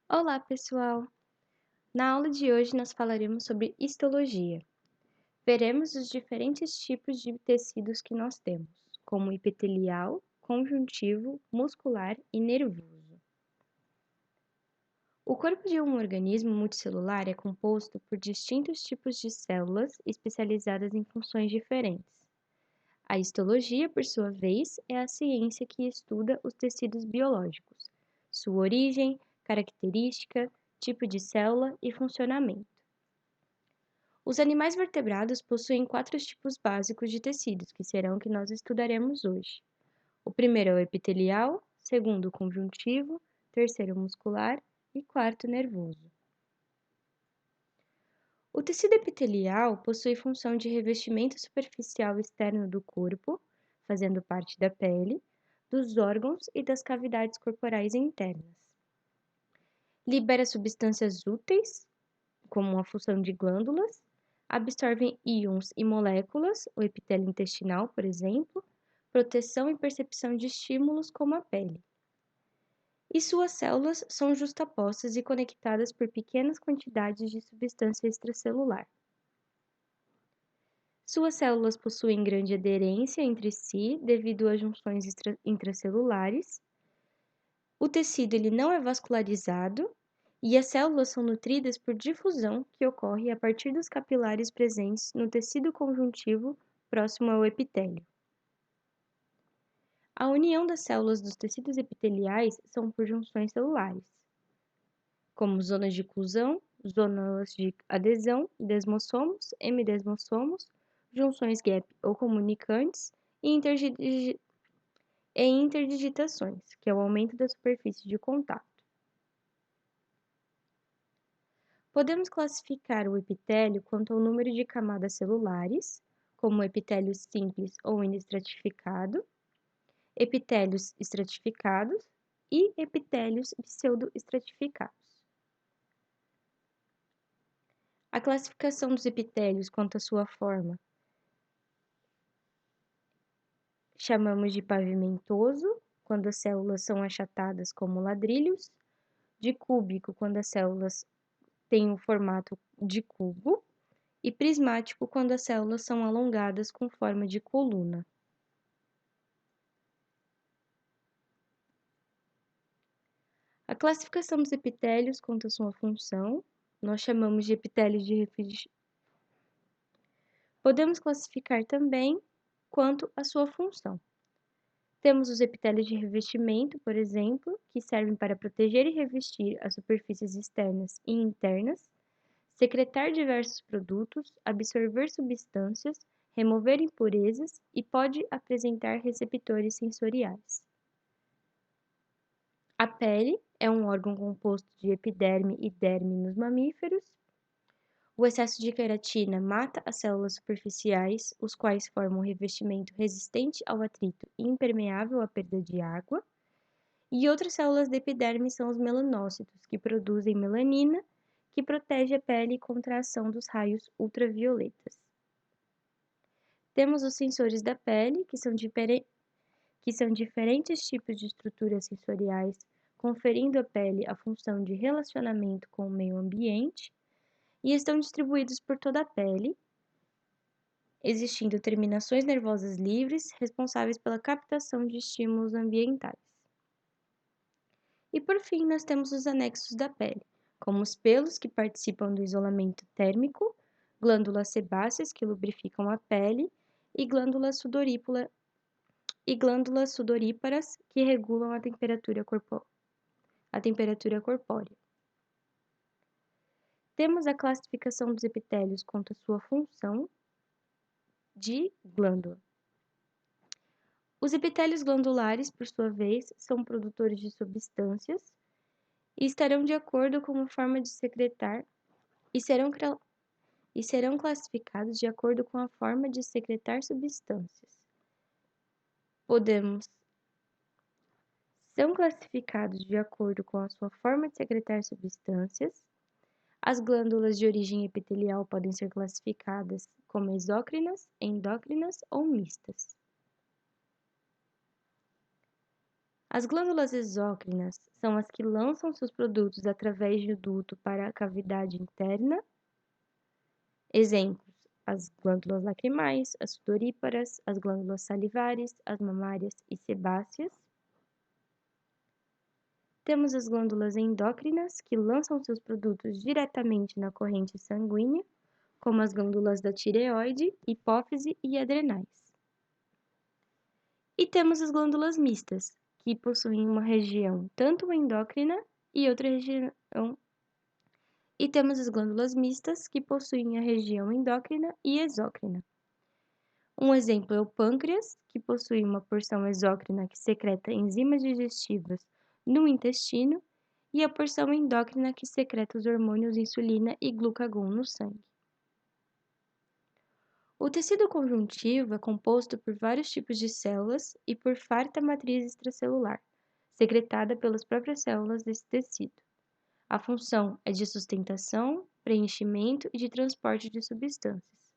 Olá, pessoal! Na aula de hoje nós falaremos sobre histologia. Veremos os diferentes tipos de tecidos que nós temos, como epitelial, conjuntivo, muscular e nervoso. O corpo de um organismo multicelular é composto por distintos tipos de células especializadas em funções diferentes. A histologia, por sua vez, é a ciência que estuda os tecidos biológicos, sua origem, característica, tipo de célula e funcionamento. Os animais vertebrados possuem 4 tipos básicos de tecidos, que serão o que nós estudaremos hoje. O primeiro é o epitelial, segundo o conjuntivo, terceiro muscular e quarto nervoso. O tecido epitelial possui função de revestimento superficial externo do corpo, fazendo parte da pele, dos órgãos e das cavidades corporais internas. Libera substâncias úteis, como a função de glândulas, absorvem íons e moléculas, o epitélio intestinal, por exemplo, proteção e percepção de estímulos como a pele. E suas células são justapostas e conectadas por pequenas quantidades de substância extracelular. Suas células possuem grande aderência entre si devido a junções intracelulares. O tecido ele não é vascularizado e as células são nutridas por difusão que ocorre a partir dos capilares presentes no tecido conjuntivo próximo ao epitélio. A união das células dos tecidos epiteliais são por junções celulares, como zonas de oclusão, zonas de adesão, desmossomos, hemidesmossomos, junções gap ou comunicantes e interdigitações, que é o aumento da superfície de contato. Podemos classificar o epitélio quanto ao número de camadas celulares, como epitélio simples ou inestratificado, epitélios estratificados e epitélios pseudoestratificados. A classificação dos epitélios quanto à sua forma chamamos de pavimentoso, quando as células são achatadas como ladrilhos, de cúbico, quando as células têm o formato de cubo, e prismático, quando as células são alongadas com forma de coluna. A classificação dos epitélios quanto à sua função, nós chamamos de epitélios de revestimento. Podemos classificar também quanto à sua função. Temos os epitélios de revestimento, por exemplo, que servem para proteger e revestir as superfícies externas e internas, secretar diversos produtos, absorver substâncias, remover impurezas e pode apresentar receptores sensoriais. A pele é um órgão composto de epiderme e derme nos mamíferos. O excesso de queratina mata as células superficiais, os quais formam um revestimento resistente ao atrito e impermeável à perda de água. E outras células da epiderme são os melanócitos, que produzem melanina, que protege a pele contra a ação dos raios ultravioletas. Temos os sensores da pele, que são diferentes tipos de estruturas sensoriais, conferindo à pele a função de relacionamento com o meio ambiente, e estão distribuídos por toda a pele, existindo terminações nervosas livres responsáveis pela captação de estímulos ambientais. E por fim, nós temos os anexos da pele, como os pelos que participam do isolamento térmico, glândulas sebáceas que lubrificam a pele e glândulas sudoríparas que regulam a temperatura corpórea. Temos a classificação dos epitélios quanto à sua função de glândula. Os epitélios glandulares, por sua vez, são produtores de substâncias e estarão de acordo com a forma de secretar e serão classificados de acordo com a forma de secretar substâncias. São classificados de acordo com a sua forma de secretar substâncias. As glândulas de origem epitelial podem ser classificadas como exócrinas, endócrinas ou mistas. As glândulas exócrinas são as que lançam seus produtos através do duto para a cavidade interna. Exemplos: as glândulas lacrimais, as sudoríparas, as glândulas salivares, as mamárias e sebáceas. Temos as glândulas endócrinas, que lançam seus produtos diretamente na corrente sanguínea, como as glândulas da tireoide, hipófise e adrenais. E temos as glândulas mistas, que possuem uma região tanto endócrina e outra região. E temos as glândulas mistas, que possuem a região endócrina e exócrina. Um exemplo é o pâncreas, que possui uma porção exócrina que secreta enzimas digestivas no intestino, e a porção endócrina que secreta os hormônios insulina e glucagon no sangue. O tecido conjuntivo é composto por vários tipos de células e por farta matriz extracelular, secretada pelas próprias células desse tecido. A função é de sustentação, preenchimento e de transporte de substâncias.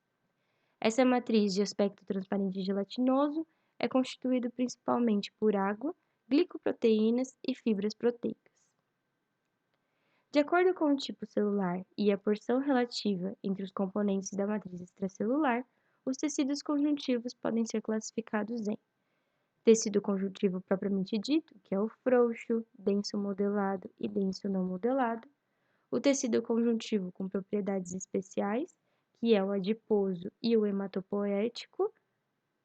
Essa matriz de aspecto transparente e gelatinoso é constituída principalmente por água, glicoproteínas e fibras proteicas. De acordo com o tipo celular e a porção relativa entre os componentes da matriz extracelular, os tecidos conjuntivos podem ser classificados em tecido conjuntivo propriamente dito, que é o frouxo, denso modelado e denso não modelado, o tecido conjuntivo com propriedades especiais, que é o adiposo e o hematopoético,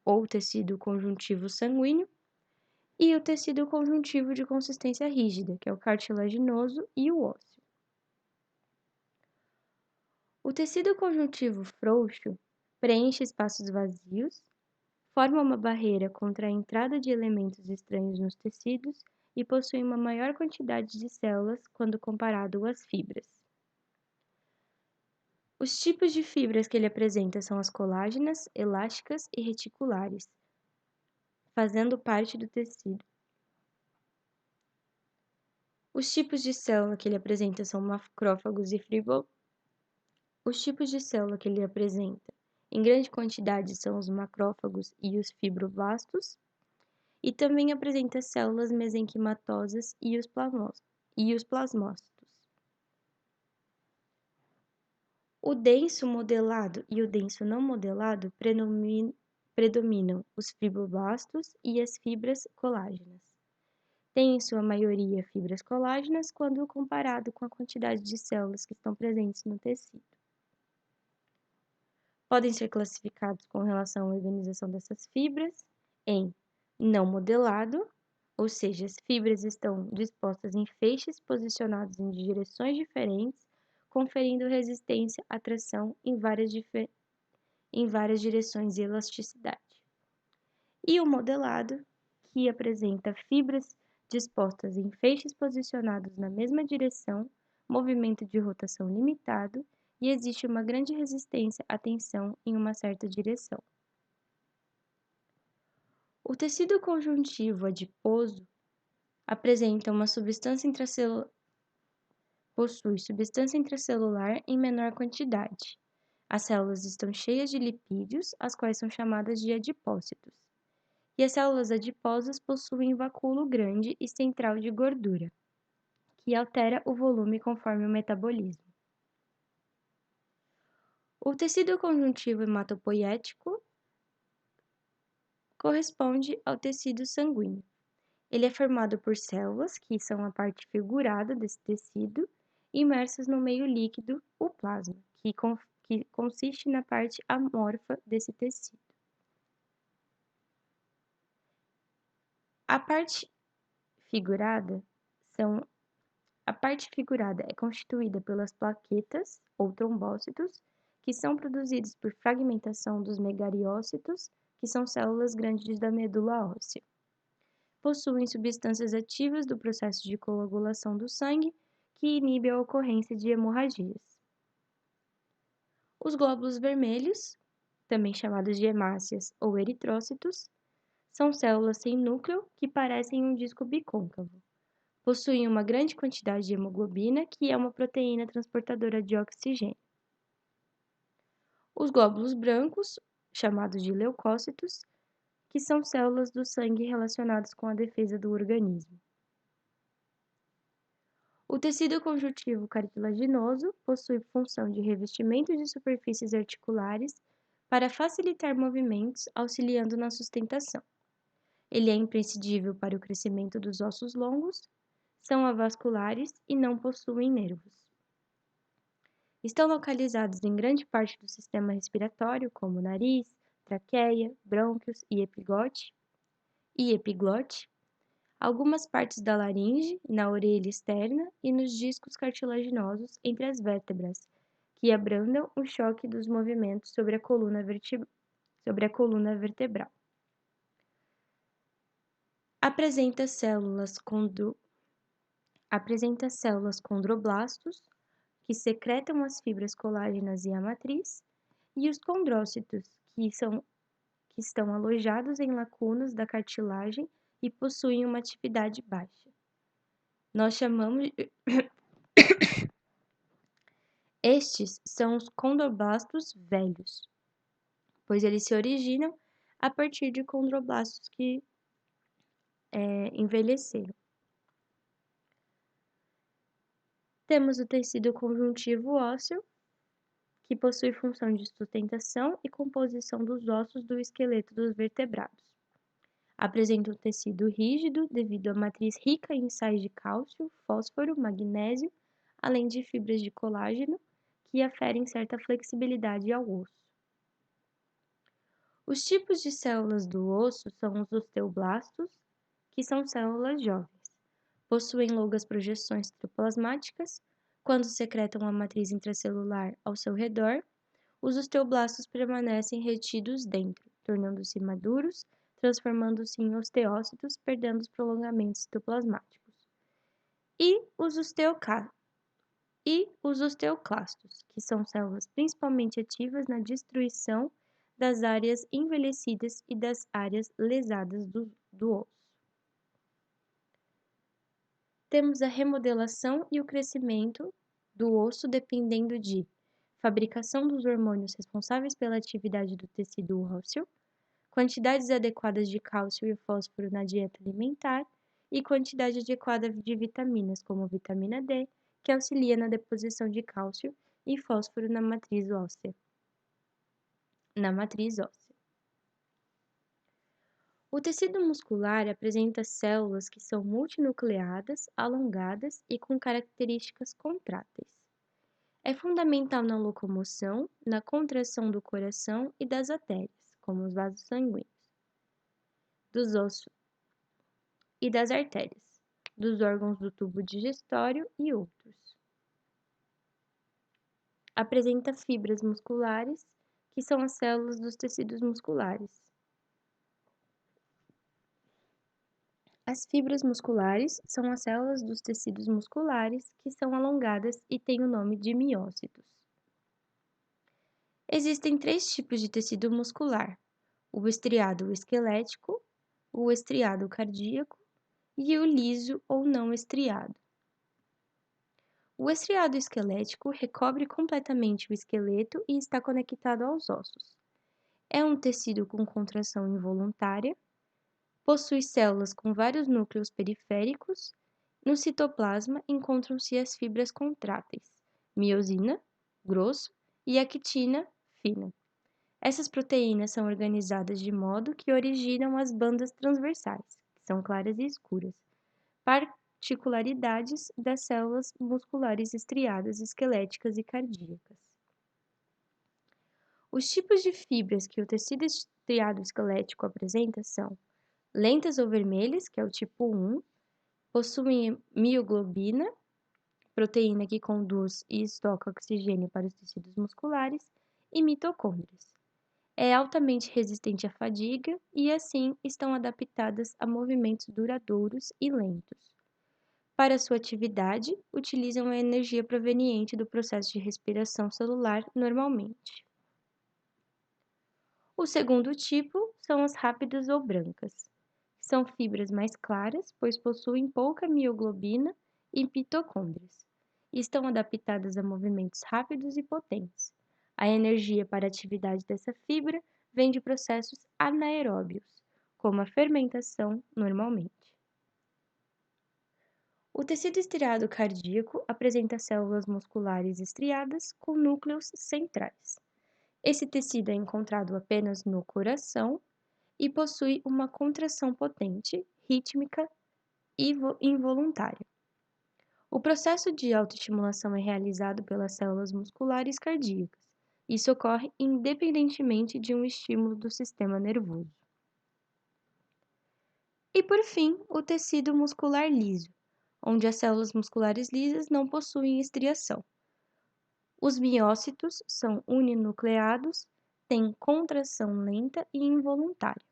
ou tecido conjuntivo sanguíneo, e o tecido conjuntivo de consistência rígida, que é o cartilaginoso e o ósseo. O tecido conjuntivo frouxo preenche espaços vazios, forma uma barreira contra a entrada de elementos estranhos nos tecidos e possui uma maior quantidade de células quando comparado às fibras. Os tipos de fibras que ele apresenta são as colágenas, elásticas e reticulares, fazendo parte do tecido. Os tipos de célula que ele apresenta são macrófagos e Os tipos de célula que ele apresenta, em grande quantidade, são os macrófagos e os fibroblastos, e também apresenta células mesenquimatosas e os plasmócitos. O denso modelado e o denso não modelado predominam os fibroblastos e as fibras colágenas. Tem em sua maioria fibras colágenas quando comparado com a quantidade de células que estão presentes no tecido. Podem ser classificados com relação à organização dessas fibras em não modelado, ou seja, as fibras estão dispostas em feixes posicionados em direções diferentes, conferindo resistência à tração em várias direções e elasticidade. E o modelado, que apresenta fibras dispostas em feixes posicionados na mesma direção, movimento de rotação limitado, e existe uma grande resistência à tensão em uma certa direção. O tecido conjuntivo adiposo apresenta uma possui substância intracelular em menor quantidade. As células estão cheias de lipídios, as quais são chamadas de adipócitos. E as células adiposas possuem vacúolo grande e central de gordura, que altera o volume conforme o metabolismo. O tecido conjuntivo hematopoético corresponde ao tecido sanguíneo. Ele é formado por células, que são a parte figurada desse tecido, imersas no meio líquido, o plasma, que consiste na parte amorfa desse tecido. A parte figurada é constituída pelas plaquetas ou trombócitos, que são produzidos por fragmentação dos megariócitos, que são células grandes da medula óssea. Possuem substâncias ativas do processo de coagulação do sangue, que inibe a ocorrência de hemorragias. Os glóbulos vermelhos, também chamados de hemácias ou eritrócitos, são células sem núcleo que parecem um disco bicôncavo. Possuem uma grande quantidade de hemoglobina, que é uma proteína transportadora de oxigênio. Os glóbulos brancos, chamados de leucócitos, que são células do sangue relacionadas com a defesa do organismo. O tecido conjuntivo cartilaginoso possui função de revestimento de superfícies articulares para facilitar movimentos, auxiliando na sustentação. Ele é imprescindível para o crescimento dos ossos longos, são avasculares e não possuem nervos. Estão localizados em grande parte do sistema respiratório, como nariz, traqueia, brônquios e epiglote, algumas partes da laringe, na orelha externa e nos discos cartilaginosos entre as vértebras, que abrandam o choque dos movimentos sobre a coluna vertebral. Apresenta células condroblastos, que secretam as fibras colágenas e a matriz, e os condrócitos, que estão alojados em lacunas da cartilagem e possuem uma atividade baixa. Nós chamamos Estes são os condroblastos velhos, pois eles se originam a partir de condroblastos que envelheceram. Temos o tecido conjuntivo ósseo, que possui função de sustentação e composição dos ossos do esqueleto dos vertebrados. Apresenta um tecido rígido devido à matriz rica em sais de cálcio, fósforo, magnésio, além de fibras de colágeno, que aferem certa flexibilidade ao osso. Os tipos de células do osso são os osteoblastos, que são células jovens. Possuem longas projeções citoplasmáticas. Quando secretam a matriz intracelular ao seu redor, os osteoblastos permanecem retidos dentro, tornando-se maduros, transformando-se em osteócitos, perdendo os prolongamentos citoplasmáticos. E os osteoclastos, que são células principalmente ativas na destruição das áreas envelhecidas e das áreas lesadas do osso. Temos a remodelação e o crescimento do osso dependendo de fabricação dos hormônios responsáveis pela atividade do tecido ósseo, quantidades adequadas de cálcio e fósforo na dieta alimentar e quantidade adequada de vitaminas, como vitamina D, que auxilia na deposição de cálcio e fósforo na matriz óssea. O tecido muscular apresenta células que são multinucleadas, alongadas e com características contráteis. É fundamental na locomoção, na contração do coração e das artérias, como os vasos sanguíneos, dos ossos e das artérias, dos órgãos do tubo digestório e outros. Apresenta fibras musculares, que são as células dos tecidos musculares. As fibras musculares são as células dos tecidos musculares que são alongadas e têm o nome de miócitos. Existem 3 tipos de tecido muscular: o estriado esquelético, o estriado cardíaco e o liso ou não estriado. O estriado esquelético recobre completamente o esqueleto e está conectado aos ossos. É um tecido com contração involuntária, possui células com vários núcleos periféricos. No citoplasma encontram-se as fibras contráteis, miosina, grosso, e actina, fina. Essas proteínas são organizadas de modo que originam as bandas transversais, que são claras e escuras, particularidades das células musculares estriadas, esqueléticas e cardíacas. Os tipos de fibras que o tecido estriado esquelético apresenta são lentas ou vermelhas, que é o tipo 1, possuem mioglobina, proteína que conduz e estoca oxigênio para os tecidos musculares, e mitocôndrias. É altamente resistente à fadiga e, assim, estão adaptadas a movimentos duradouros e lentos. Para sua atividade, utilizam a energia proveniente do processo de respiração celular normalmente. O segundo tipo são as rápidas ou brancas. São fibras mais claras, pois possuem pouca mioglobina e mitocôndrias. Estão adaptadas a movimentos rápidos e potentes. A energia para a atividade dessa fibra vem de processos anaeróbios, como a fermentação normalmente. O tecido estriado cardíaco apresenta células musculares estriadas com núcleos centrais. Esse tecido é encontrado apenas no coração e possui uma contração potente, rítmica e involuntária. O processo de autoestimulação é realizado pelas células musculares cardíacas. Isso ocorre independentemente de um estímulo do sistema nervoso. E por fim, o tecido muscular liso, onde as células musculares lisas não possuem estriação. Os miócitos são uninucleados, têm contração lenta e involuntária.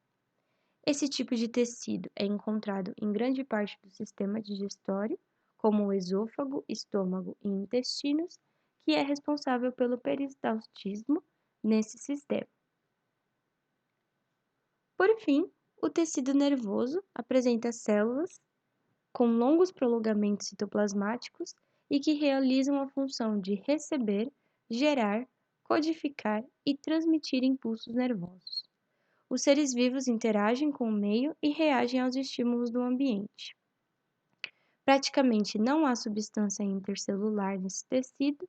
Esse tipo de tecido é encontrado em grande parte do sistema digestório, como o esôfago, estômago e intestinos, que é responsável pelo peristaltismo nesse sistema. Por fim, o tecido nervoso apresenta células com longos prolongamentos citoplasmáticos e que realizam a função de receber, gerar, codificar e transmitir impulsos nervosos. Os seres vivos interagem com o meio e reagem aos estímulos do ambiente. Praticamente não há substância intercelular nesse tecido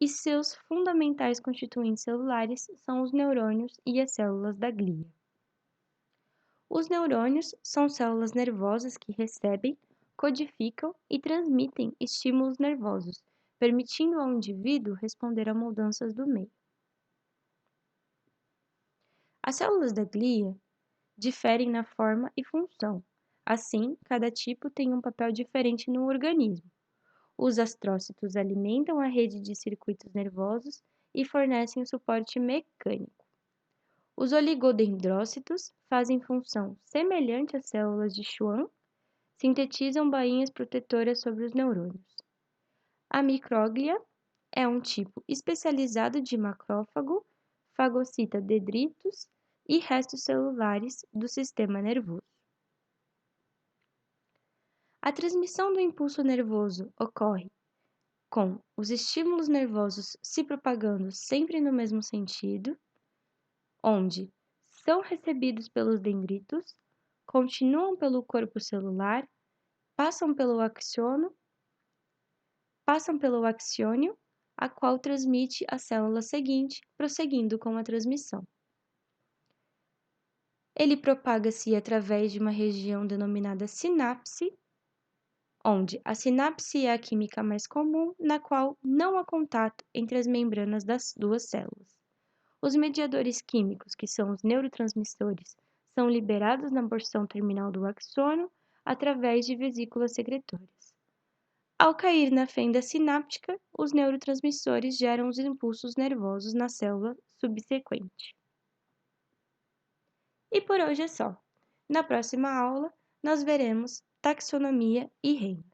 e seus fundamentais constituintes celulares são os neurônios e as células da glia. Os neurônios são células nervosas que recebem, codificam e transmitem estímulos nervosos, permitindo ao indivíduo responder a mudanças do meio. As células da glia diferem na forma e função. Assim, cada tipo tem um papel diferente no organismo. Os astrócitos alimentam a rede de circuitos nervosos e fornecem o suporte mecânico. Os oligodendrócitos fazem função semelhante às células de Schwann, sintetizam bainhas protetoras sobre os neurônios. A micróglia é um tipo especializado de macrófago, fagocita detritos e restos celulares do sistema nervoso. A transmissão do impulso nervoso ocorre com os estímulos nervosos se propagando sempre no mesmo sentido, onde são recebidos pelos dendritos, continuam pelo corpo celular, passam pelo axiônio, a qual transmite à célula seguinte, prosseguindo com a transmissão. Ele propaga-se através de uma região denominada sinapse, onde a sinapse é a química mais comum, na qual não há contato entre as membranas das duas células. Os mediadores químicos, que são os neurotransmissores, são liberados na porção terminal do axônio através de vesículas secretoras. Ao cair na fenda sináptica, os neurotransmissores geram os impulsos nervosos na célula subsequente. E por hoje é só. Na próxima aula, nós veremos taxonomia e reino.